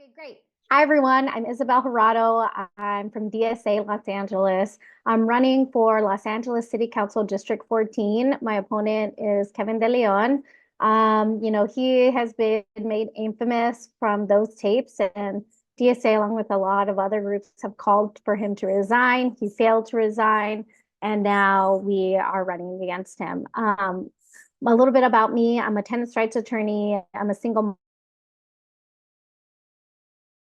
Okay, great. Hi, everyone. I'm Ysabel Jurado. I'm from DSA Los Angeles. I'm running for Los Angeles City Council District 14. My opponent is Kevin De Leon. He has been made infamous from those tapes, and DSA, along with a lot of other groups, have called for him to resign. He failed to resign, and now we are running against him. A little bit about me. I'm a tenants rights attorney. I'm a single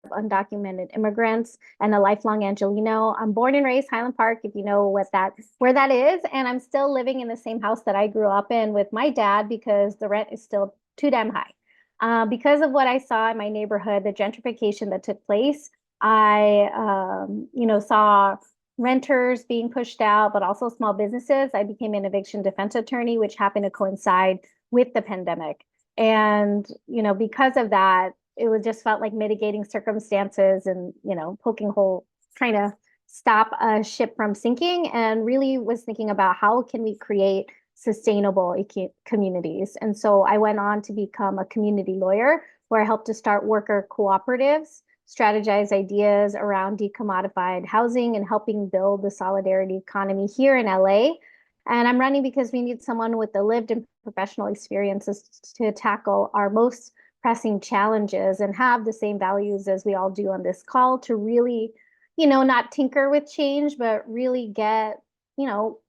undocumented immigrants and a lifelong Angelino. I'm born and raised Highland Park, if you know where that is, and I'm still living in the same house that I grew up in with my dad because the rent is still too damn high. Because of what I saw in my neighborhood, the gentrification that took place, I saw renters being pushed out, but also small businesses. I became an eviction defense attorney, which happened to coincide with the pandemic. And, because of that, it was just felt like mitigating circumstances and, poking hole, trying to stop a ship from sinking, and really was thinking about how can we create sustainable communities. And so I went on to become a community lawyer where I helped to start worker cooperatives, strategize ideas around decommodified housing and helping build the solidarity economy here in LA. And I'm running because we need someone with the lived and professional experiences to tackle our most pressing challenges and have the same values as we all do on this call to really, not tinker with change, but really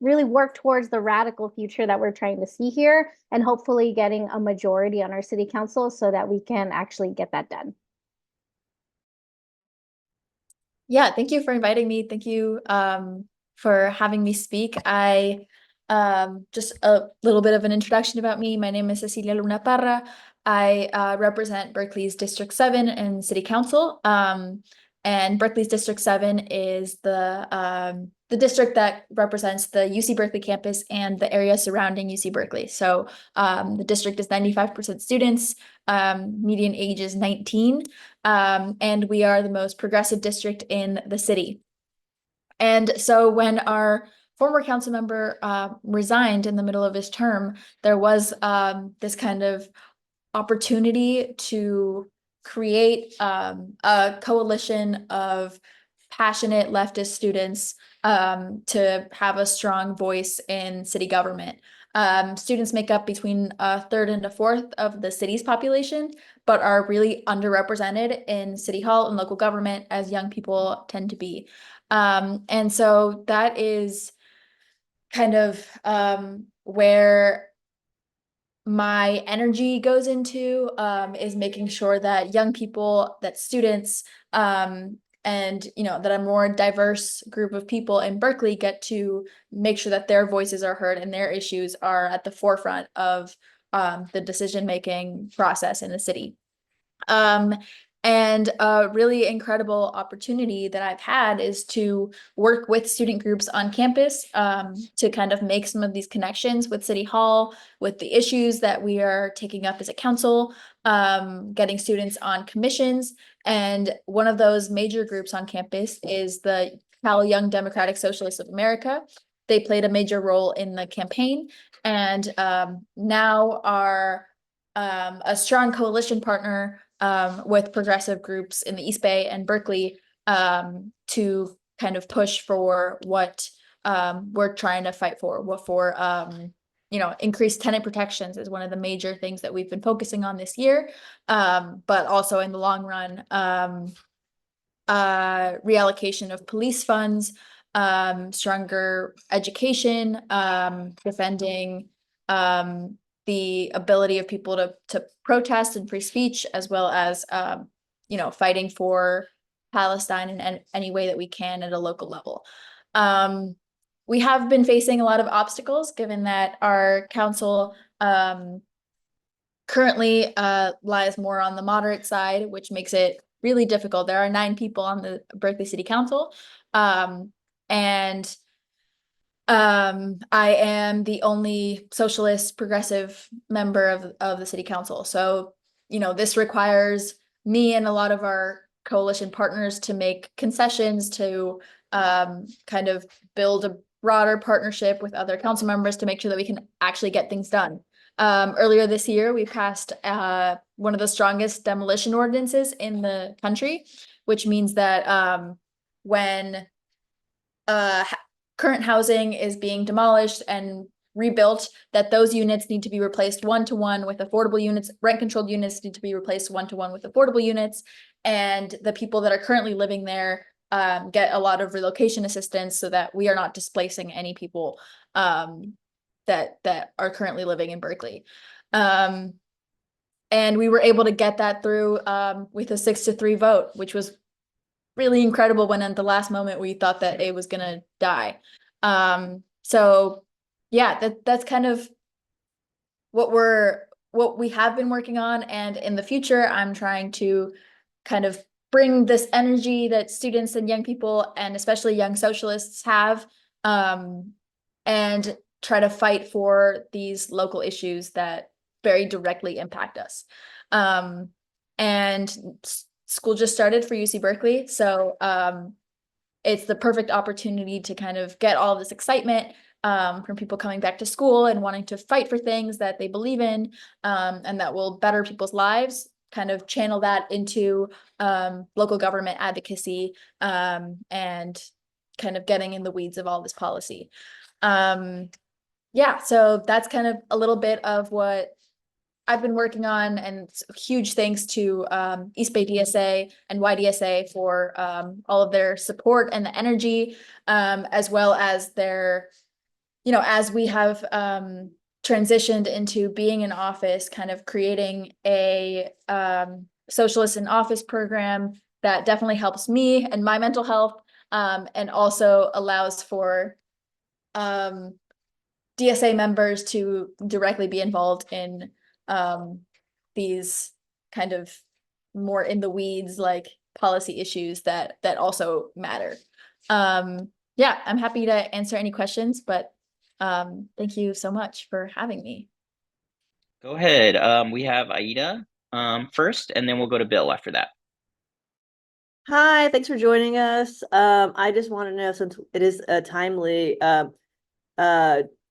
really work towards the radical future that we're trying to see here and hopefully getting a majority on our city council so that we can actually get that done. Yeah, thank you for inviting me. Thank you for having me speak. I just a little bit of an introduction about me. My name is Cecilia Lunaparra. I represent Berkeley's District 7 and City Council. And Berkeley's District 7 is the district that represents the UC Berkeley campus and the area surrounding UC Berkeley. So the district is 95% students, median age is 19. And we are the most progressive district in the city. And so when our former council member resigned in the middle of his term, there was this kind of opportunity to create a coalition of passionate leftist students to have a strong voice in city government. Students make up between a third and a fourth of the city's population, but are really underrepresented in city hall and local government, as young people tend to be. And so that is kind of where my energy goes into, is making sure that young people, that students, and that a more diverse group of people in Berkeley get to make sure that their voices are heard and their issues are at the forefront of the decision-making process in the city. Um, and a really incredible opportunity that I've had is to work with student groups on campus, to kind of make some of these connections with City Hall, with the issues that we are taking up as a council, getting students on commissions. And one of those major groups on campus is the Cal Young Democratic Socialists of America. They played a major role in the campaign and now are a strong coalition partner with progressive groups in the East Bay and Berkeley, to kind of push for what we're trying to fight for. What for increased tenant protections is one of the major things that we've been focusing on this year, but also in the long run, reallocation of police funds, stronger education, defending the ability of people to protest and free speech, as well as fighting for Palestine in any way that we can at a local level. We have been facing a lot of obstacles, given that our council currently lies more on the moderate side, which makes it really difficult. There are 9 people on the Berkeley City Council, and I am the only socialist progressive member of the city council. So, this requires me and a lot of our coalition partners to make concessions to kind of build a broader partnership with other council members to make sure that we can actually get things done. Earlier this year, we passed one of the strongest demolition ordinances in the country, which means that when uh, current housing is being demolished and rebuilt, that those units need to be replaced one-to-one with affordable units. Rent-controlled units need to be replaced one-to-one with affordable units. And the people that are currently living there get a lot of relocation assistance so that we are not displacing any people that are currently living in Berkeley. And we were able to get that through with a 6-3 vote, which was really incredible when at the last moment we thought that it was gonna die. So yeah, that's kind of what we have been working on, and in the future, I'm trying to kind of bring this energy that students and young people, and especially young socialists have, and try to fight for these local issues that very directly impact us. And school just started for UC Berkeley, so it's the perfect opportunity to kind of get all this excitement from people coming back to school and wanting to fight for things that they believe in, and that will better people's lives, kind of channel that into local government advocacy, and kind of getting in the weeds of all this policy. Yeah, so that's kind of a little bit of what I've been working on, and huge thanks to East Bay DSA and YDSA for all of their support and the energy, as well as their, as we have transitioned into being in office, kind of creating a socialist in office program that definitely helps me and my mental health, and also allows for DSA members to directly be involved in these kind of more in the weeds, like policy issues that also matter. Yeah, I'm happy to answer any questions, but thank you so much for having me. Go ahead. We have Aida first, and then we'll go to Bill after that. Hi, thanks for joining us. I just want to know, since it is timely,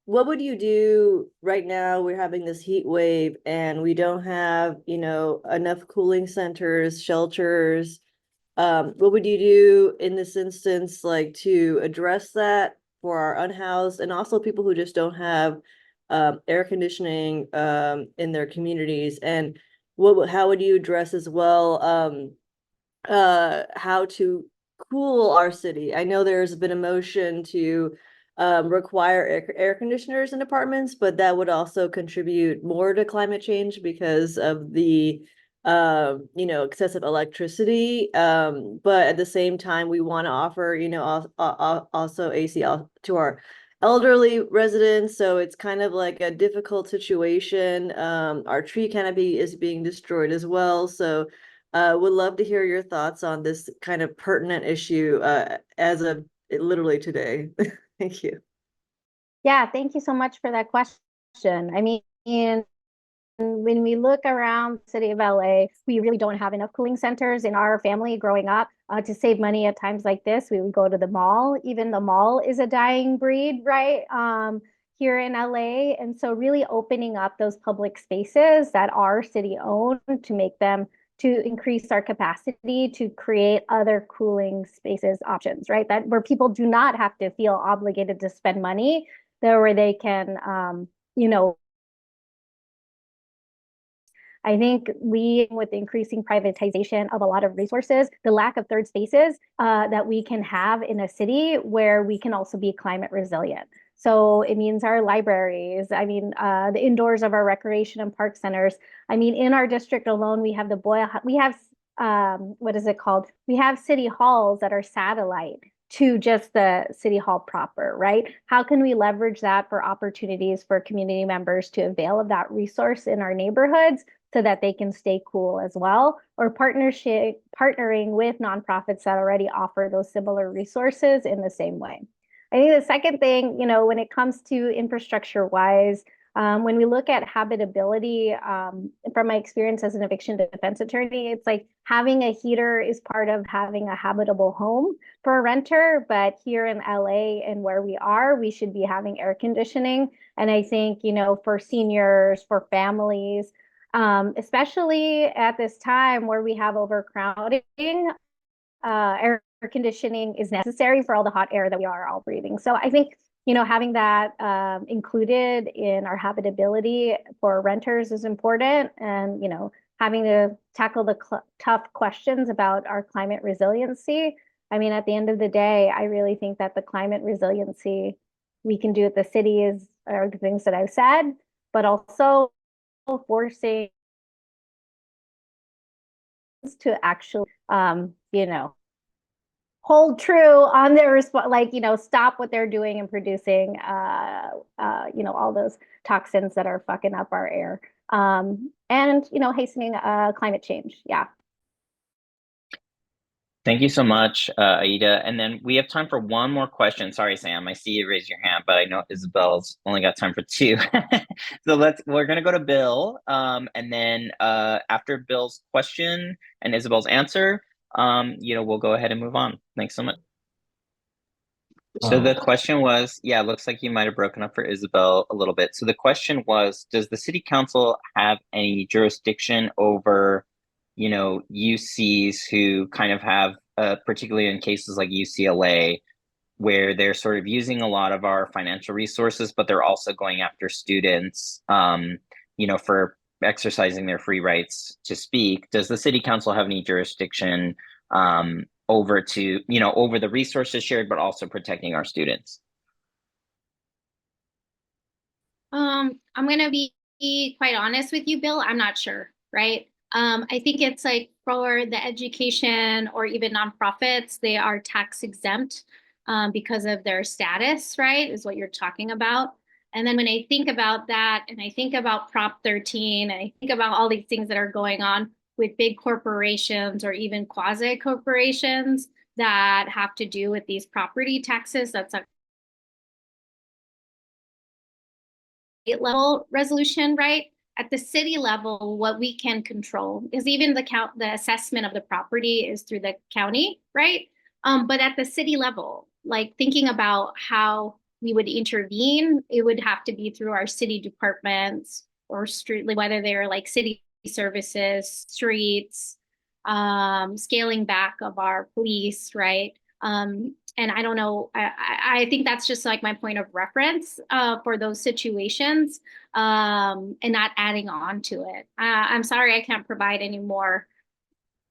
what would you do right now? We're having this heat wave and we don't have, enough cooling centers, shelters. What would you do in this instance, like to address that for our unhoused and also people who just don't have air conditioning in their communities? And how would you address as well how to cool our city? I know there's been a motion to require air conditioners in apartments, but that would also contribute more to climate change because of the excessive electricity. But at the same time, we want to offer, also AC to our elderly residents. So it's kind of like a difficult situation. Our tree canopy is being destroyed as well. So would love to hear your thoughts on this kind of pertinent issue as of literally today. Thank you. Yeah, thank you so much for that question. I mean, when we look around the city of LA, we really don't have enough cooling centers. In our family growing up, to save money at times like this, we would go to the mall. Even the mall is a dying breed, right? Here in LA. And so really opening up those public spaces that are city owned to make them to increase our capacity to create other cooling spaces options, right? That where people do not have to feel obligated to spend money, there where they can, I think with increasing privatization of a lot of resources, the lack of third spaces that we can have in a city where we can also be climate resilient. So it means our libraries, the indoors of our recreation and park centers. I mean, in our district alone, we have what is it called? We have city halls that are satellite to just the city hall proper, right? How can we leverage that for opportunities for community members to avail of that resource in our neighborhoods so that they can stay cool as well, or partnering with nonprofits that already offer those similar resources in the same way. I think the second thing, when it comes to infrastructure wise, When we look at habitability, from my experience as an eviction defense attorney, it's like having a heater is part of having a habitable home for a renter. But here in LA and where we are, we should be having air conditioning. And I think, for seniors, for families, especially at this time where we have overcrowding, air conditioning is necessary for all the hot air that we are all breathing. So I think, having that included in our habitability for renters is important. And, having to tackle the tough questions about our climate resiliency. I mean, at the end of the day, I really think that the climate resiliency we can do at the city are the things that I've said, but also forcing to actually, hold true on their response, like, stop what they're doing and producing, all those toxins that are fucking up our air. And, hastening climate change. Yeah. Thank you so much, Aida. And then we have time for one more question. Sorry, Sam, I see you raise your hand, but I know Isabel's only got time for two. So we're gonna go to Bill. And then after Bill's question and Isabel's answer, we'll go ahead and move on. Thanks so much. So the question was, yeah, it looks like you might have broken up for Isabel a little bit. So the question was, does the city council have any jurisdiction over, UCs who kind of have, particularly in cases like UCLA, where they're sort of using a lot of our financial resources, but they're also going after students, for exercising their free rights to speak. Does the city council have any jurisdiction over the resources shared, but also protecting our students? I'm gonna be quite honest with you, Bill. I'm not sure, right? I think it's like for the education or even nonprofits, they are tax exempt because of their status, right? Is what you're talking about. And then when I think about that, and I think about Prop 13, and I think about all these things that are going on with big corporations or even quasi corporations that have to do with these property taxes, that's a state level resolution, right? At the city level, what we can control is even the assessment of the property is through the county, right? But at the city level, like thinking about how we would intervene, it would have to be through our city departments or street, whether they're like city services, streets, scaling back of our police, right? And I don't know, I think that's just like my point of reference for those situations, and not adding on to it. I'm sorry I can't provide any more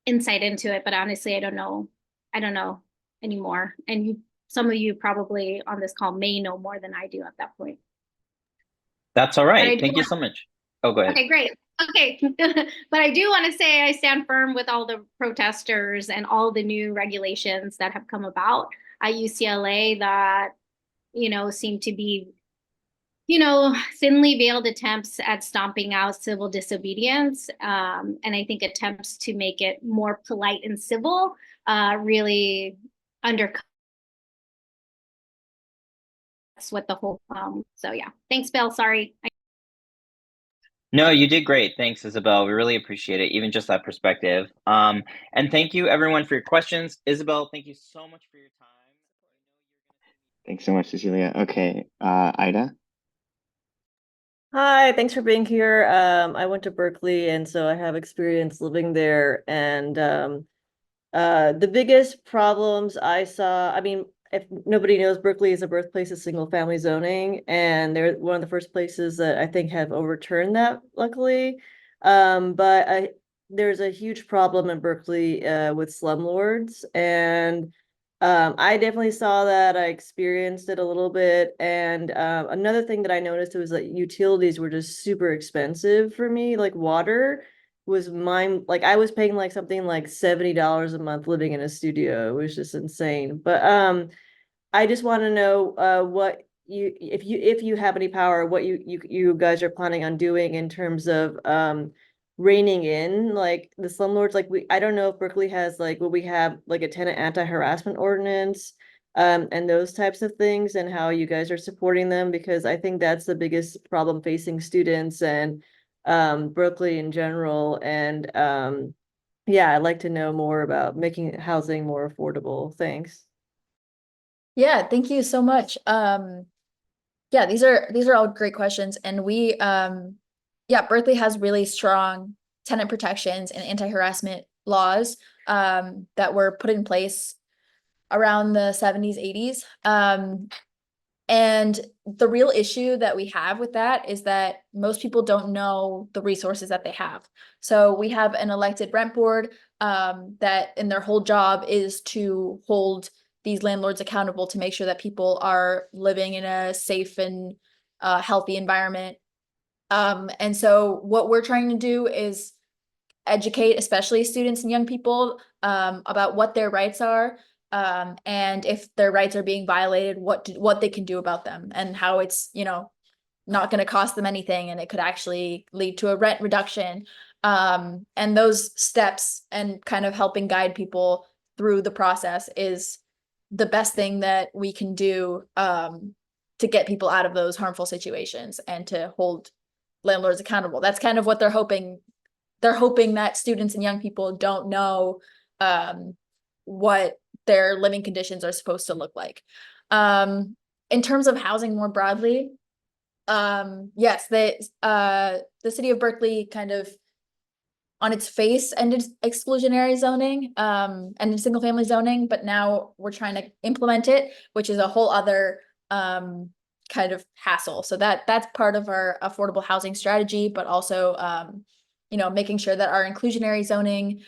insight into it, but honestly, I don't know anymore. And some of you probably on this call may know more than I do at that point. That's all right. Thank you so much. Oh, go ahead. Okay, great. Okay, but I do want to say I stand firm with all the protesters and all the new regulations that have come about at UCLA that, seem to be, thinly veiled attempts at stomping out civil disobedience. And I think attempts to make it more polite and civil really undercuts what the whole, so yeah. Thanks, Bill. Sorry. No, you did great. Thanks, Isabel. We really appreciate it, even just that perspective. And thank you, everyone, for your questions. Isabel, thank you so much for your time. Thanks so much, Cecilia. Okay, Ida. Hi, thanks for being here. I went to Berkeley, and so I have experience living there. And the biggest problems I saw, I mean, if nobody knows, Berkeley is the birthplace of single-family zoning, and they're one of the first places that I think have overturned that, luckily. But there's a huge problem in Berkeley with slumlords, and I definitely saw that. I experienced it a little bit. And another thing that I noticed was that utilities were just super expensive for me. Like water was mine. Like I was paying like something like $70 a month living in a studio. It was just insane. But I just want to know what if you have any power, what you guys are planning on doing in terms of reining in like the slumlords. Like I don't know if Berkeley has like, will we have like a tenant anti-harassment ordinance and those types of things, and how you guys are supporting them, because I think that's the biggest problem facing students and Berkeley in general. And yeah, I'd like to know more about making housing more affordable. Thanks. Yeah, thank you so much. Yeah, these are all great questions. And we yeah, Berkeley has really strong tenant protections and anti-harassment laws that were put in place around the 70s, 80s. And the real issue that we have with that is that most people don't know the resources that they have. So we have an elected rent board that in their whole job is to hold these landlords accountable to make sure that people are living in a safe and healthy environment. And so what we're trying to do is educate, especially students and young people, about what their rights are, and if their rights are being violated, what they can do about them, and how it's, you know, not going to cost them anything, and it could actually lead to a rent reduction. And those steps and kind of helping guide people through the process is the best thing that we can do to get people out of those harmful situations and to hold landlords accountable. That's kind of what they're hoping. They're hoping that students and young people don't know what their living conditions are supposed to look like. In terms of housing more broadly, yes, the city of Berkeley kind of on its face ended exclusionary zoning, and single family zoning, but now we're trying to implement it, which is a whole other kind of hassle. So that's part of our affordable housing strategy, but also you know, making sure that our inclusionary zoning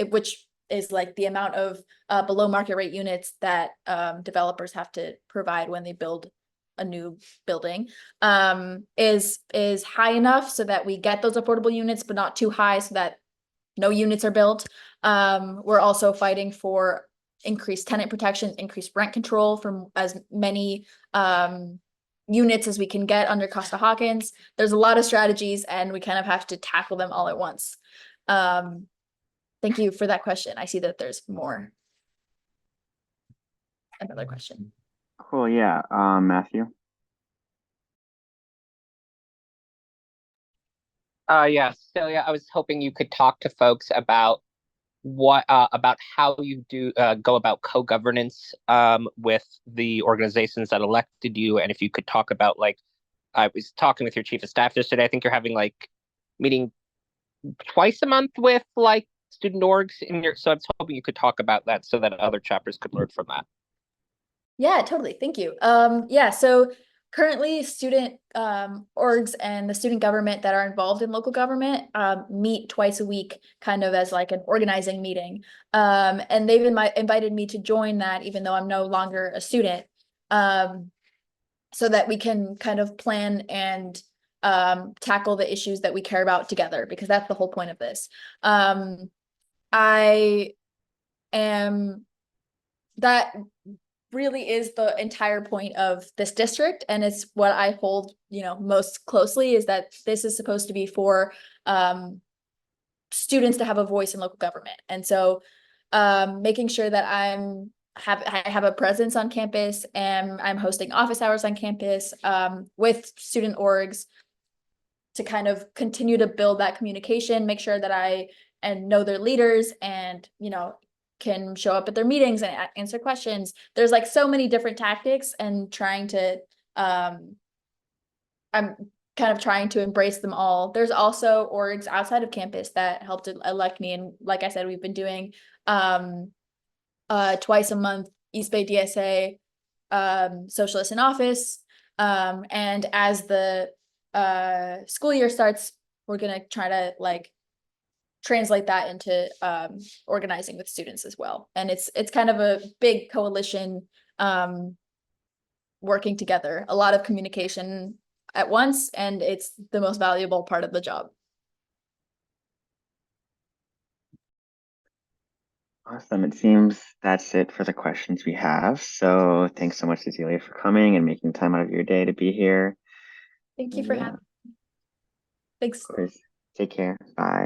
which is like the amount of below market rate units that developers have to provide when they build a new building, is high enough so that we get those affordable units, but not too high so that no units are built. We're also fighting for increased tenant protections, increased rent control from as many units as we can get under Costa-Hawkins. There's a lot of strategies and we kind of have to tackle them all at once. Thank you for that question. I see that there's more. Another question. Cool. Yeah. Matthew. Yeah, Celia, I was hoping you could talk to folks about about how you go about co-governance with the organizations that elected you, and if you could talk about, like, I was talking with your chief of staff yesterday. I think you're having like meeting twice a month with like student orgs in your. So I was hoping you could talk about that so that other chapters could learn from that. Yeah, totally. Thank you. Yeah, so currently student orgs and the student government that are involved in local government meet twice a week, kind of as like an organizing meeting. And they've invited me to join that, even though I'm no longer a student, so that we can kind of plan and tackle the issues that we care about together, because that's the whole point of this. I am that really is the entire point of this district, and it's what I hold, you know, most closely, is that this is supposed to be for students to have a voice in local government. And so making sure that I have a presence on campus, and I'm hosting office hours on campus with student orgs to kind of continue to build that communication, make sure that I know their leaders, and, you know, can show up at their meetings and answer questions. There's like so many different tactics, and trying to I'm kind of trying to embrace them all. There's also orgs outside of campus that helped elect me, and like I said, we've been doing twice a month East Bay DSA Socialists in Office, and as the school year starts, we're gonna try to like translate that into organizing with students as well. And it's kind of a big coalition, working together, a lot of communication at once, and it's the most valuable part of the job. Awesome. It seems that's it for the questions we have. So thanks so much, Cecilia, for coming and making time out of your day to be here. Thank you for having me. Thanks. Of course. Take care. Bye.